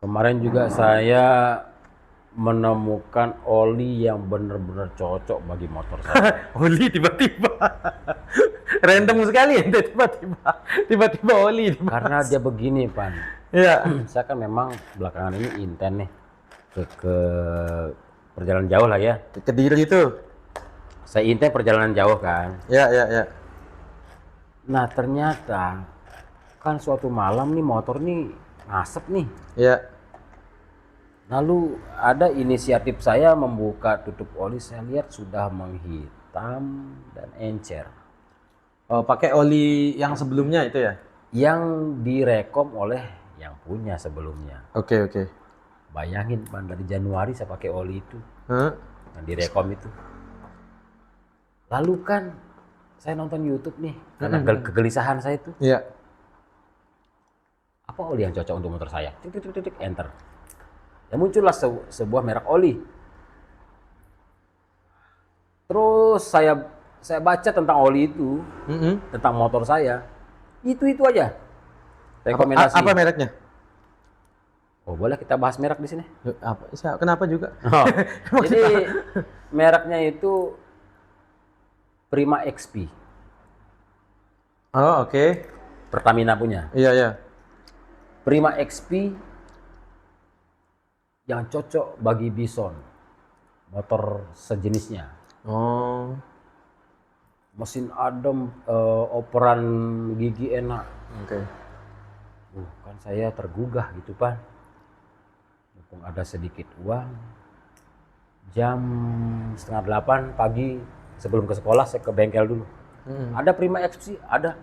Kemarin juga saya menemukan oli yang benar-benar cocok bagi motor saya. Oli tiba-tiba. Random sekali ente tiba-tiba oli. Karena dia begini, Pan. Iya. Saya kan memang belakangan ini inten nih ke perjalanan jauh lah ya. Kediri itu. Saya inten perjalanan jauh kan. Ya, ya, ya. Nah ternyata kan suatu malam nih motor nih ngasep nih. Ya. Lalu ada inisiatif saya membuka tutup oli, saya lihat sudah menghitam dan encer. Oh, pakai oli yang sebelumnya itu ya? Yang direkom oleh yang punya sebelumnya. Oke, oke. Bayangin Pan, dari Januari saya pakai oli itu, Hah? yang direkom itu. Lalu kan saya nonton YouTube nih, karena kegelisahan saya itu. Iya. Apa oli yang cocok untuk motor saya? Tik, tik, tik, tik, enter. Ya muncullah sebuah merek oli. Terus saya baca tentang oli itu, tentang motor saya. Itu aja rekomendasi. Apa mereknya? Oh, boleh kita bahas merek di sini? Apa? Kenapa juga? Oh, jadi mereknya itu Prima XP. Oh, oke. Pertamina punya. Iya, iya. Prima XP yang cocok bagi Bison, motor sejenisnya. Oh. Mesin adem, operan gigi enak. Oke. Kan saya tergugah gitu Pan. Mumpung ada sedikit uang, jam 7:30 pagi sebelum ke sekolah saya ke bengkel dulu. Ada Prima XP, ada.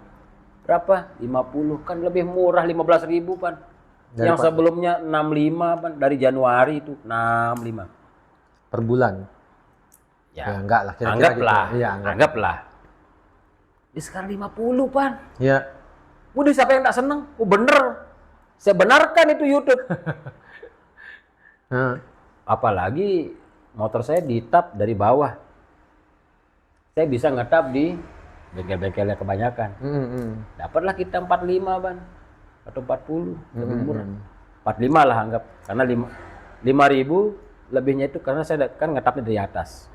Berapa? 50, kan lebih murah 15.000 Pan. Yang sebelumnya 65 Pan, dari Januari itu 65. Per bulan? Ya, enggak lah, kira-kira anggaplah. gitu. Iya, Anggaplah. Ini sekarang 50 Pan. Iya. Udah siapa yang tak seneng? Oh bener. Saya benarkan itu YouTube. Apalagi motor saya ditap dari bawah. Saya bisa ngetap di bengkel-bengkelnya kebanyakan. Dapatlah kita 45 Ban. Atau 40, lebih murah. 45 lah anggap. Karena 5.000 lebihnya itu karena saya kan ngetapnya dari atas.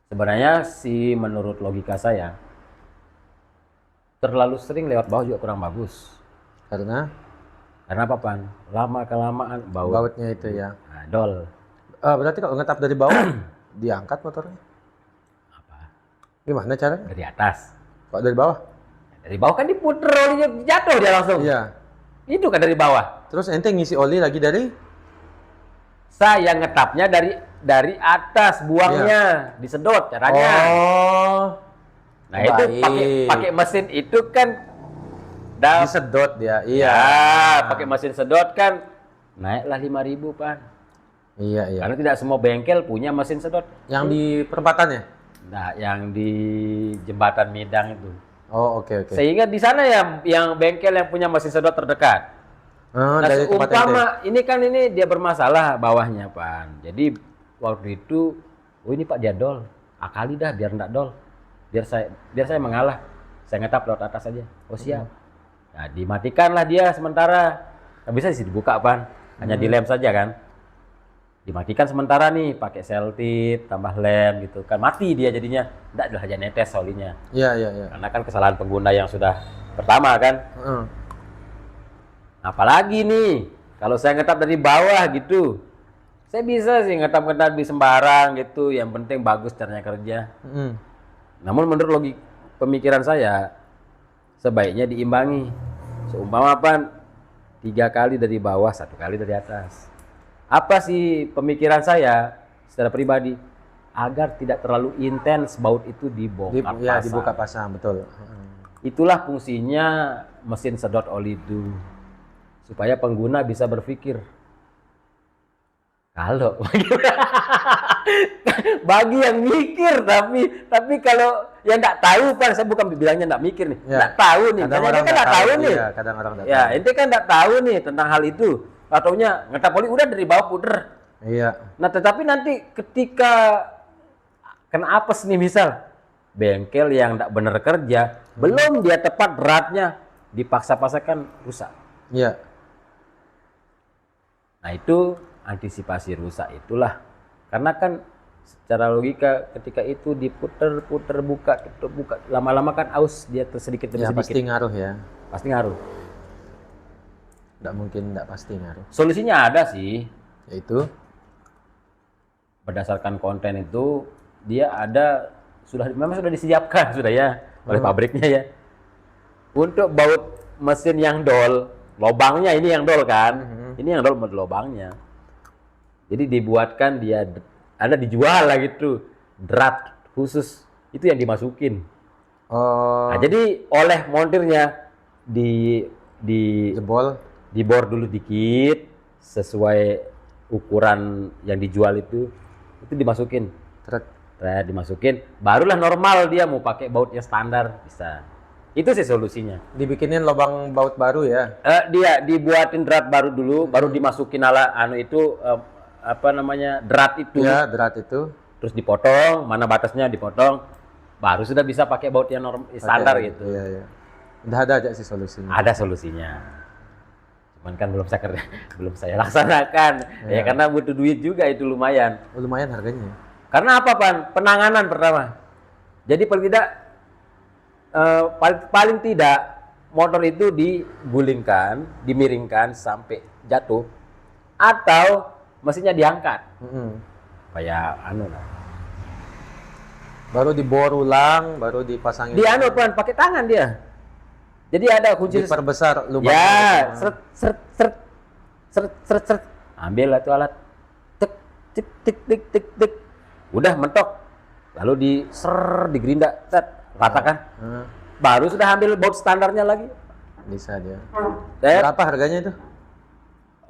Sebenarnya sih menurut logika saya, terlalu sering lewat bawah juga kurang bagus. Karena apa Pan? Lama kelamaan bautnya itu ya. Nah, dol. Berarti kalau ngetap dari bawah diangkat motornya? Apa? Gimana caranya? Dari atas. Kok dari bawah? Dari bawah kan diputer olinya, jatuh dia langsung. Iya. Itu kan dari bawah. Terus ente ngisi oli lagi dari? Saya ngetapnya dari atas, buangnya disedot caranya. Oh. Nah itu pakai mesin itu kan disedot dia. Iya. Ya, pakai mesin sedot kan naiklah 5.000 Pan. Iya, iya. Karena tidak semua bengkel punya mesin sedot. Yang di perempatannya? Nah, yang di jembatan Midang itu. Oh, oke, oke. Sehingga di sana yang bengkel yang punya mesin sedot terdekat. Nah, dari umpama ini kan dia bermasalah bawahnya Pan. Jadi waktu itu, oh ini Pak Jadol, akali dah biar enggak dol. Biar saya mengalah. Saya ngetap lewat atas saja. Oh siap. Nah, dimatikanlah dia sementara. Nggak bisa sih dibuka Pan. Hanya dilem saja kan. Dimatikan sementara nih pakai seltit tambah lem gitu kan, mati dia jadinya, enggak adalah aja netes olinya. Iya, iya, iya. Karena kan kesalahan pengguna yang sudah pertama kan. Apalagi nih kalau saya ngetap dari bawah gitu, saya bisa sih ngetap di sembarang gitu, yang penting bagus caranya kerja. Namun menurut logik pemikiran saya sebaiknya diimbangi. Seumpama Pan 3 kali dari bawah, 1 kali dari atas. Apa sih pemikiran saya secara pribadi? Agar tidak terlalu intens baut itu dibongkar pasang. Ya, dibuka pasang, betul. Itulah fungsinya mesin sedot oli itu. Supaya pengguna bisa berpikir. Kalau bagi yang mikir, tapi kalau yang nggak tahu Pan, saya bukan bilangnya nggak mikir nih, nggak tahu nih. Kadang orang kan nggak tahu nih. Iya, kadang orang nggak tahu. Ya, ente kan nggak tahu nih tentang hal itu. Ataunya ngetap oli udah dari bawah puter. Iya. Nah, tetapi nanti ketika kena apes nih misal, bengkel yang nggak bener kerja, belum dia tepat beratnya, dipaksa-paksakan rusak. Iya. Nah itu antisipasi rusak itulah. Karena kan secara logika ketika itu diputer-puter buka tutup buka lama-lama kan aus dia sedikit demi Ya sedikit. pasti ngaruh ya. Pasti ngaruh. Nggak mungkin nggak pasti ngaruh. Solusinya ada sih. Yaitu Berdasarkan konten itu dia ada memang sudah disiapkan sudah ya oleh pabriknya ya. Untuk baut mesin yang dol, lobangnya ini yang dol kan. Ini yang dol lobangnya. Jadi dibuatkan dia ada dijual lah gitu. Drat khusus itu yang dimasukin. oh, Nah, jadi oleh montirnya di jebol. dibor dulu dikit sesuai ukuran yang dijual itu dimasukin. Dimasukin, barulah normal dia mau pakai baut yang standar bisa. Itu sih solusinya. Dibikinin lubang baut baru ya. Dia dibuatin drat baru dulu, baru dimasukin apa namanya drat itu. Ya, drat itu. Terus dipotong, mana batasnya dipotong, baru sudah bisa pakai baut yang standar gitu. Iya, iya. Udah ada aja sih solusinya. Ada solusinya. Cuman kan belum saya laksanakan. Ya karena butuh duit juga itu lumayan. Oh, lumayan harganya. Karena apa, Pan? Penanganan pertama. Jadi paling tidak paling tidak motor itu digulingkan, dimiringkan sampai jatuh atau mesinnya diangkat. Kayak lah. Baru dibor ulang, baru dipasangin. Pan, pakai tangan dia. Jadi ada kunci diperbesar lubangnya. Ya, seret. Ambil lah tuh alat. Tik. Udah mentok. Lalu digerinda, ratakan. Baru sudah ambil baut standarnya lagi. Bisa dia. Saya, berapa harganya itu?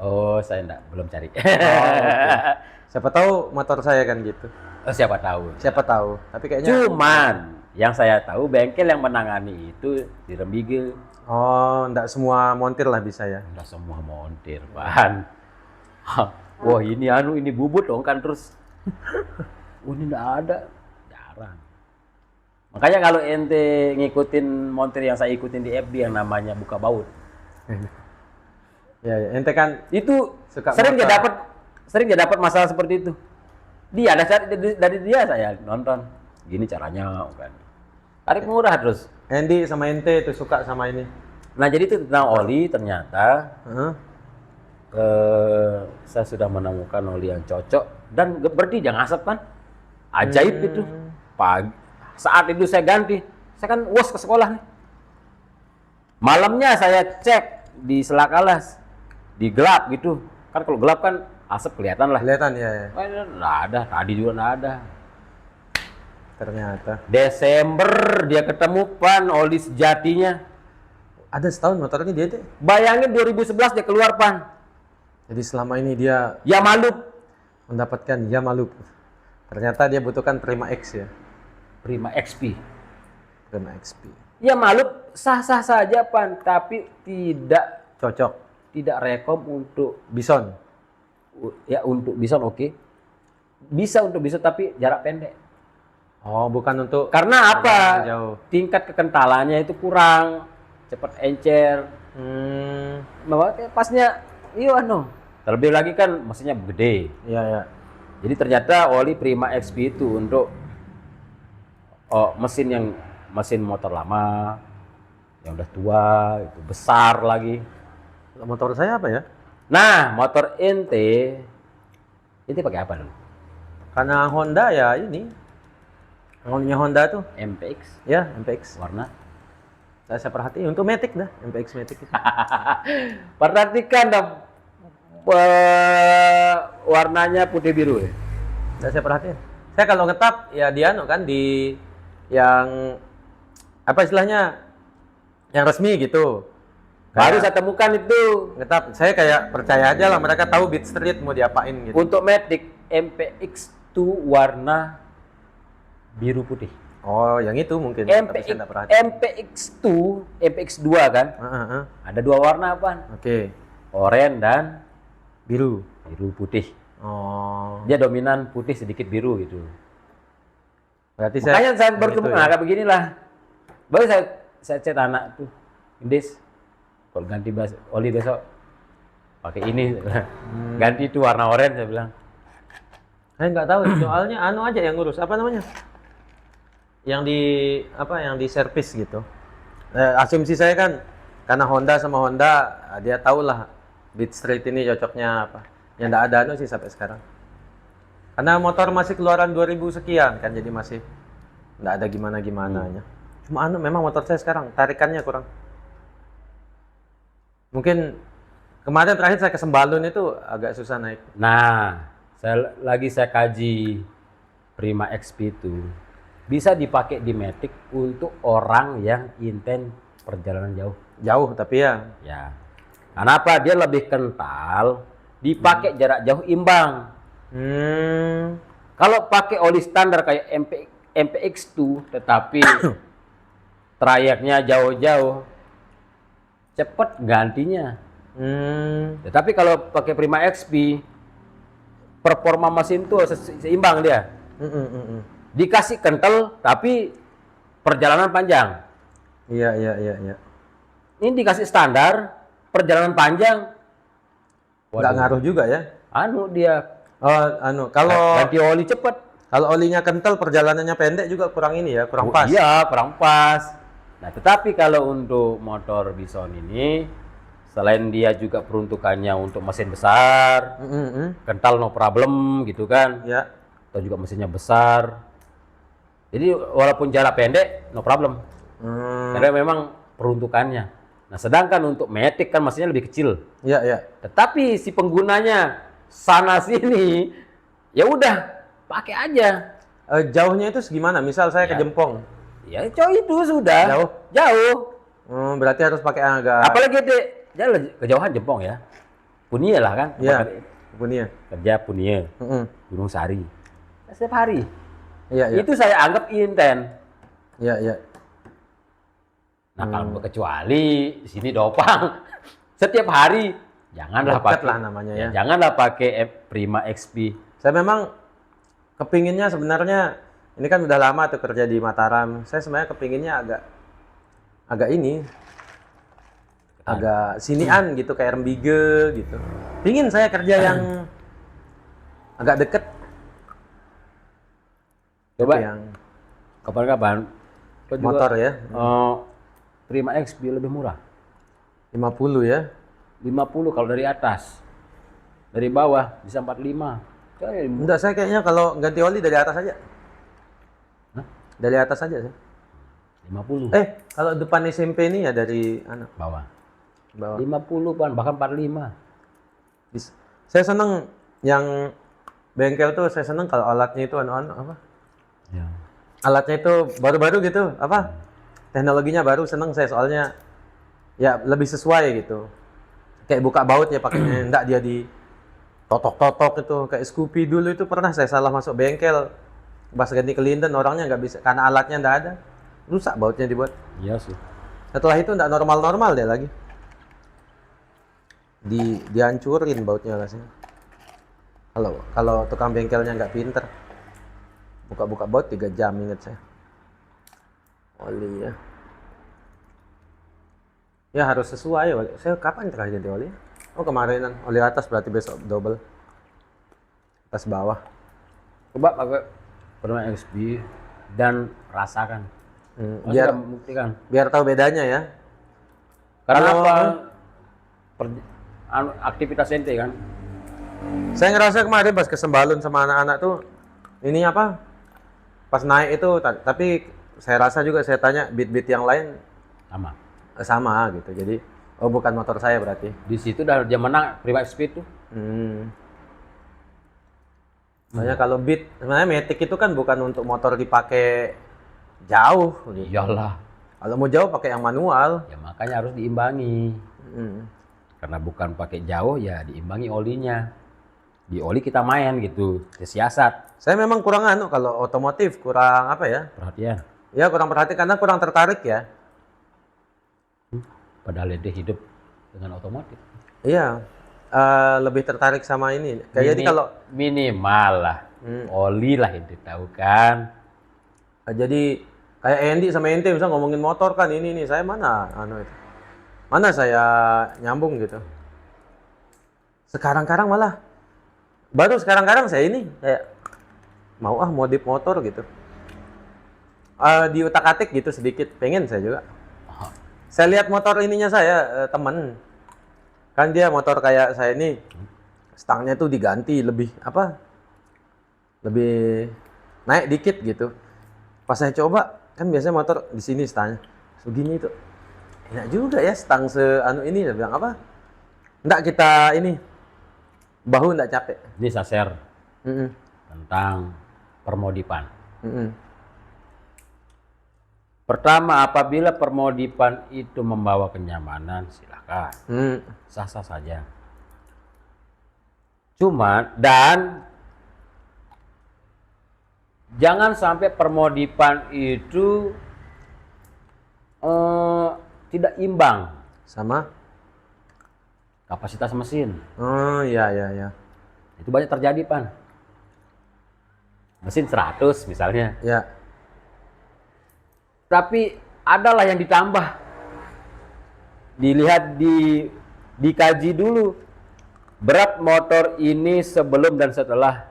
Oh, saya belum cari. Okay. Siapa tahu motor saya kan gitu. Oh, siapa tahu. Siapa tahu. Tapi kayaknya cuman yang saya tahu bengkel yang menangani itu di Rembigil. Oh, enggak semua montir lah bisa ya. Enggak semua montir, Pan. Wah, ini bubut dong kan terus. Ini enggak ada. Jarang. Makanya kalau ente ngikutin montir yang saya ikutin di FB yang namanya buka baut. Ya, ente kan itu suka sering nggak dapat masalah seperti itu. Dia ada dari dia saya nonton. Gini caranya kan. Tarik murah terus. Andy sama ente itu suka sama ini. Nah, jadi itu tentang oli ternyata saya sudah menemukan oli yang cocok dan berarti jangan asap kan. Ajaib itu. Pagi saat itu saya ganti. Saya kan was ke sekolah nih. Malamnya saya cek di selak alas. Di gelap gitu. Kan kalau gelap kan asap kelihatan lah. Kelihatan ya. Nggak ada, tadi juga nggak ada. Ternyata. Desember dia ketemu Pan oli sejatinya. Ada setahun motor ini dia deh. Bayangin 2011 dia keluar Pan. Jadi selama ini dia Yamalup. mendapatkan Yamalup. Ternyata dia butuhkan Prima X ya. Prima XP. Prima XP. Yamalup sah-sah saja Pan, tapi tidak Cocok. Tidak rekom untuk Bison. Ya untuk Bison oke. Bisa untuk Bison tapi jarak pendek. Oh, bukan untuk Karena apa? jauh. Tingkat kekentalannya itu kurang, cepat encer. Pasnya terlebih lagi kan mesinnya gede. Iya, ya. Jadi ternyata oli Prima XP itu untuk mesin motor lama yang udah tua, itu besar lagi. Motor saya apa ya? Nah, motor ente pakai apa dulu? Karena Honda ya ini. Awalnya Honda tuh MPX ya, MPX. warna. Saya perhatiin untuk Matic dah, MPX Matic itu. Perhatikan dong warnanya putih biru ya. Saya perhatiin. Saya kalau ngetap ya dia kan di yang apa istilahnya yang resmi gitu. Baru saya temukan itu. Ngetap, saya kayak percaya aja lah mereka tahu Beat Street mau diapain gitu. Untuk Matic MPX2 warna biru putih. Oh, yang itu mungkin. Tapi saya nggak perhatiin. MPX2 kan? Ada dua warna apa? Oke. Oranye dan Biru. biru putih. Oh. Dia dominan putih sedikit biru gitu. Berarti Makanya saya baru itu ketemu ya. kayak beginilah. Baru saya chat anak tuh, Indis, Kalau ganti oli besok pakai ini. Ganti itu warna oranye saya bilang. Saya nggak tahu, soalnya anu aja yang ngurus, apa namanya? Yang di servis gitu. Asumsi saya kan, karena Honda sama Honda, dia tahu lah Beat Street ini cocoknya apa. Yang nggak ada anu sih sampai sekarang. Karena motor masih keluaran 2000 sekian kan, jadi masih nggak ada gimana-gimananya. Cuma anu memang motor saya sekarang, tarikannya kurang. Mungkin kemarin terakhir saya ke Sembalun itu agak susah naik. Nah, saya kaji Prima XP itu bisa dipakai di Matic untuk orang yang intent perjalanan jauh. Jauh tapi ya. Ya. Kenapa? Dia lebih kental, dipakai jarak jauh imbang. Kalau pakai oli standar kayak MPX2 tetapi trayeknya jauh-jauh, cepet gantinya. Tetapi kalau pakai Prima XP, performa mesin tuh seimbang dia. Dikasih kental tapi perjalanan panjang. Iya. Ini dikasih standar, perjalanan panjang. Nggak ngaruh juga ya? Dia kalau ganti oli cepet. Kalau olinya kental, perjalanannya pendek juga kurang ini ya, kurang pas. Iya, kurang pas. Nah, tetapi kalau untuk motor Bison ini, selain dia juga peruntukannya untuk mesin besar, kental no problem gitu kan, Ya. atau juga mesinnya besar. Jadi walaupun jarak pendek, no problem. Karena memang peruntukannya. Nah, sedangkan untuk Matic kan mesinnya lebih kecil. Iya. Tetapi si penggunanya sana sini, ya udah pakai aja. Jauhnya itu segimana? Misal saya ke Jempong. Ya, itu sudah. Jauh? Jauh. Berarti harus pakai agak. Apalagi kejauhan Jempong ya. Punia lah kan. Iya. Punia. Kerja Punia. Gunung Sari. Setiap hari. Iya. Itu saya anggap inten. Iya. Nah, kalau kecuali di sini Dopang setiap hari janganlah Dekat pakai lah namanya ya. Janganlah pakai Prima XP. Saya memang kepinginnya sebenarnya, ini kan udah lama tuh kerja di Mataram. Saya sebenarnya kepinginnya agak ini, agak sinian gitu, kayak Rembige gitu. Pingin saya kerja yang agak deket. Coba yang kapan-kapan motor ya. Prima XP lebih murah. 50 ya. 50 kalau dari atas. Dari bawah bisa 45. Enggak, saya kayaknya kalau ganti oli dari atas aja. Hah? Dari atas aja sih. 50. Kalau depan SMP ini ya dari Bawah. bawah. 50 bahkan 45. Saya seneng yang bengkel tuh, saya seneng kalau alatnya itu apa? Ya. Alatnya itu baru-baru gitu, apa? Teknologinya baru, seneng saya soalnya ya lebih sesuai gitu. Kayak buka baut ya pakainya, enggak dia di totok-totok itu kayak Scoopy dulu itu pernah saya salah masuk bengkel. Pas ganti ke Linden orangnya nggak bisa karena alatnya enggak ada. Rusak bautnya dibuat. Iya sih. Setelah itu enggak normal-normal deh lagi. Dihancurin bautnya lah sih. Kalau tukang bengkelnya nggak pinter. Buka-buka baut 3 jam inget saya. Oli ya. Ya harus sesuai. Saya kapan terakhir ganti oli? Oh kemarinan. Oli atas berarti besok double. Atas bawah. Coba pakai Prima XP dan rasakan. Biar tahu bedanya ya. Karena Kalau- aktivitas ente kan. Saya ngerasa kemarin pas ke Sembalun sama anak-anak tuh ini apa? Pas naik itu tapi saya rasa juga saya tanya beat-beat yang lain sama gitu. Jadi bukan motor saya berarti. Di situ udah dia menang Prima XP itu. Soalnya kalau beat sebenarnya Matic itu kan bukan untuk motor dipakai jauh gitu. Iyalah. Kalau mau jauh pakai yang manual. Ya makanya harus diimbangi. Karena bukan pakai jauh ya diimbangi olinya. Di oli kita main gitu, siasat. Saya memang kurang kalau otomotif kurang apa ya? Perhatian. Ya kurang perhatian karena kurang tertarik ya. Padahal dia hidup dengan otomotif. Iya, lebih tertarik sama ini. Kayak jadi kalau minimal lah, oli lah yang tahu kan. jadi kayak Andy sama ente bisa ngomongin motor kan ini saya mana itu. mana saya nyambung gitu. Sekarang-kadang malah baru sekarang-kadang saya ini kayak mau modif motor gitu. Di utak-atik gitu sedikit, pengen saya juga. Saya lihat motor ininya saya, temen. Kan dia motor kayak saya ini, stangnya tuh diganti lebih apa? Lebih naik dikit gitu. Pas saya coba, kan biasanya motor di sini stangnya. Segini tuh. Enak juga ya stang seanu ini, dia bilang apa? Enggak kita ini, bahu enggak capek. Ini saya share Mm-mm. tentang permodifan. Mm-mm. Pertama, apabila permodifan itu membawa kenyamanan, silakan. Sah-sah saja. Cuma, dan jangan sampai permodifan itu tidak imbang Sama? kapasitas mesin. Oh iya iya iya. Itu banyak terjadi, Pan. Mesin 100 misalnya. Ya. Tapi adalah yang ditambah. Dilihat, dikaji dulu berat motor ini sebelum dan setelah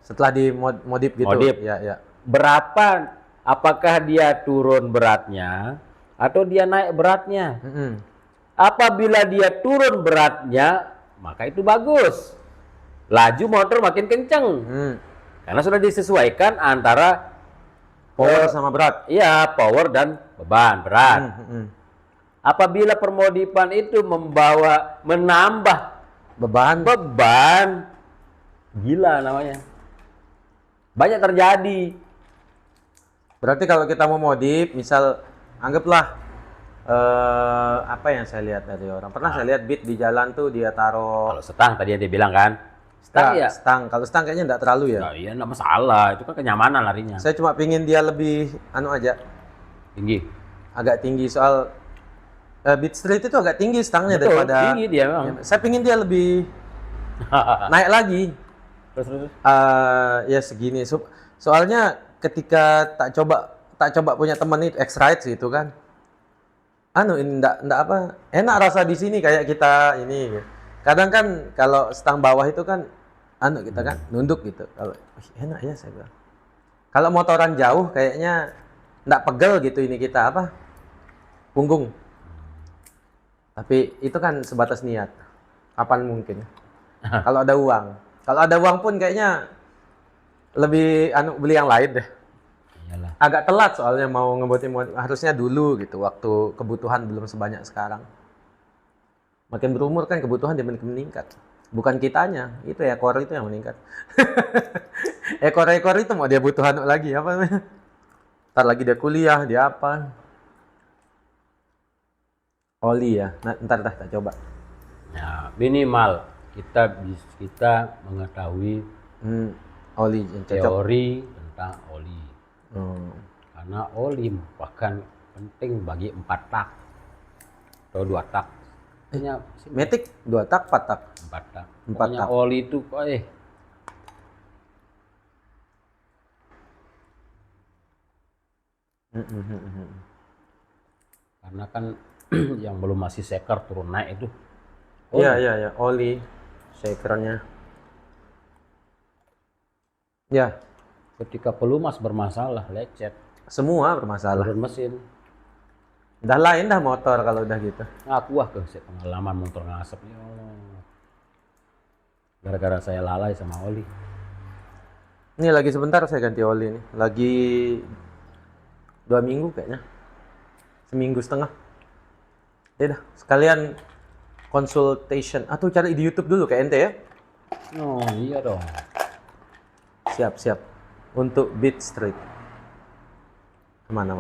Setelah dimodif gitu. modif. Ya ya. Berapa, apakah dia turun beratnya atau dia naik beratnya? Mm-mm. Apabila dia turun beratnya, maka itu bagus. Laju motor makin kenceng. Karena sudah disesuaikan antara Power sama berat. iya, power dan beban berat. Apabila permodifan itu menambah Beban. gila namanya. Banyak terjadi. Berarti kalau kita mau modif, misal anggaplah apa yang saya lihat dari orang. Pernah saya lihat Beat di jalan tuh dia taruh Kalau stang tadi yang dia bilang kan, stang ya. stang. Kalau stang kayaknya enggak terlalu ya. Nah, iya, enggak masalah. Itu kan kenyamanan larinya. Saya cuma pingin dia lebih anu aja, Tinggi. agak tinggi soal Beat Street itu agak tinggi stangnya Betul, daripada tinggi dia memang. Saya pingin dia lebih naik lagi. Terus. Ya segini. Soalnya ketika tak coba punya teman itu X-Ride sih itu kan. Anu ini enggak apa enak rasa di sini kayak kita ini. Kadang kan kalau stang bawah itu kan anu kita kan nunduk gitu. Kalau enak ya saya bilang. Kalau motoran jauh kayaknya enggak pegel gitu ini kita apa? Punggung. Tapi itu kan sebatas niat. Kapan mungkin? Kalau ada uang. Kalau ada uang pun kayaknya lebih beli yang lain deh. Iyalah. Agak telat soalnya mau ngebuatin harusnya dulu gitu waktu kebutuhan belum sebanyak sekarang. Makin berumur kan kebutuhan dia meningkat. Bukan kitanya, itu ekor itu yang meningkat. Ekor-ekor itu mau dia butuh lagi apa namanya? Ntar lagi dia kuliah, dia apa? Oli ya. Nah, ntar dah tak coba. Ya, minimal kita mengetahui Oli yang cocok. teori tentang oli. Karena oli merupakan penting bagi 4 tak atau 2 tak. Matic 2 tak, 4 tak. 4 tak. 4 Pokoknya tak. oli itu karena kan yang belum masih seker turun naik itu. Iya, oli shakernya. Ya, Ketika pelumas bermasalah, lecet, semua bermasalah. turun mesin. Udah lain dah motor kalau udah gitu. Aku pengalaman motor ngasep, ya Allah. Gara-gara saya lalai sama oli. Ini lagi sebentar saya ganti oli nih. Lagi 2 minggu kayaknya. Seminggu setengah. Ya dah, sekalian consultation. Atau cari di YouTube dulu kayak ente ya. Oh iya dong. Siap. Untuk Beat Street. Mana.